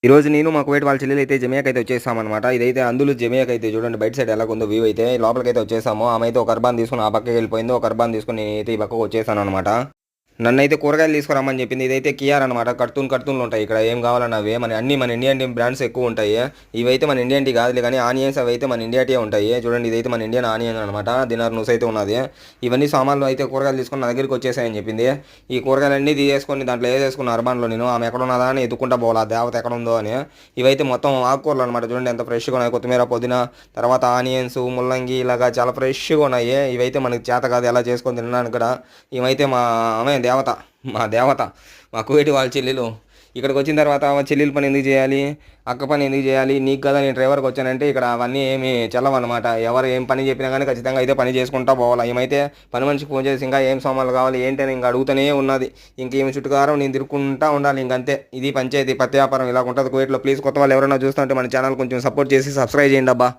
ఈరోజు నేను మా కువైట్ వాళ్ళ చెల్లెలైతే జమియాకైతే వచ్చేసామనమాట. ఇదైతే అందులో జమియాకైతే చూడండి బయట సైడ్ ఎలాగుందో వ్యూ అయితే. లోపలికైతే వచ్చేసాము. ఆమె అయితే ఒక అర్బాన్ తీసుకొని ఆ పక్కకి వెళ్ళిపోయింది. ఒక అర్బాన్ తీసుకొని నేనైతే ఈ పక్కకు వచ్చేసాననమాట. నన్నైతే కూరగాయలు తీసుకురమ్మని చెప్పింది. ఇదైతే కియార్ అనమాట. కర్తూన్లు ఉంటాయి ఇక్కడ. ఏం కావాలన్నా అవే మన ఇండియన్ టీ బ్రాండ్స్ ఎక్కువ ఉంటాయి. ఇవైతే మన ఇండియన్ టీ కాదులే కానీ ఆనియన్స్ అవి అయితే మన ఇండియా టీ ఉంటాయి. చూడండి ఇదైతే మన ఇండియన్ ఆనియన్ అనమాట. దినార్ నూస్ అయితే ఉన్నది. ఇవన్నీ సామాన్లు అయితే కూరగాయలు తీసుకొని నా దగ్గరికి వచ్చేసాయని చెప్పింది. ఈ కూరగాయలన్నీ తీసేసుకొని దాంట్లో వేసేసుకున్న అర్బాన్లో నేను ఆమె ఎక్కడ ఉన్నదా అని ఎత్తుకుంటా పోవాలా దేవత ఎక్కడ ఉందో అని. ఇవైతే మొత్తం ఆకుకూరలు అనమాట. చూడండి ఎంత ఫ్రెష్గా ఉన్నాయి. కొత్తిమీర, పుదీనా, తర్వాత ఆనియన్స్, ముల్లంగి ఇలాగా చాలా ఫ్రెష్గా ఉన్నాయి. ఇవైతే మనకి చేత కాదు ఎలా చేసుకొని తినడానికి కూడా. ఇవైతే మా ఆమె దేవత, మా దేవత, మా కువైట్ వాళ్ళ చెల్లెలు. ఇక్కడికి వచ్చిన తర్వాత చెల్లెలు పని ఎందుకు చేయాలి, అక్క పని ఎందుకు చేయాలి, నీకు కదా నేను డ్రైవర్కి వచ్చానంటే ఇక్కడ అవన్నీ ఏమి చెల్లవన్నమాట. ఎవరు ఏం పని చెప్పినా కానీ ఖచ్చితంగా అయితే పని చేసుకుంటా పోవాలి. ఏమైతే పని మనిషికి ఫోన్ చేసి ఇంకా ఏం సామాన్లు కావాలి ఏంటి అని ఇంకా అడుగుతూనే ఉన్నది. ఇంకేమి చుట్టుకారం నేను తిరుక్కుంటా ఉండాలి. ఇంకంతే ఇది పంచాయతీ పత్తి వ్యాపారం ఇలా ఉంటుంది కువైట్లో. ప్లీజ్ కొత్త వాళ్ళు ఎవరైనా చూస్తుంటే మన ఛానల్ కొంచెం సపోర్ట్ చేసి సబ్స్క్రైబ్ చేయండి అబ్బా.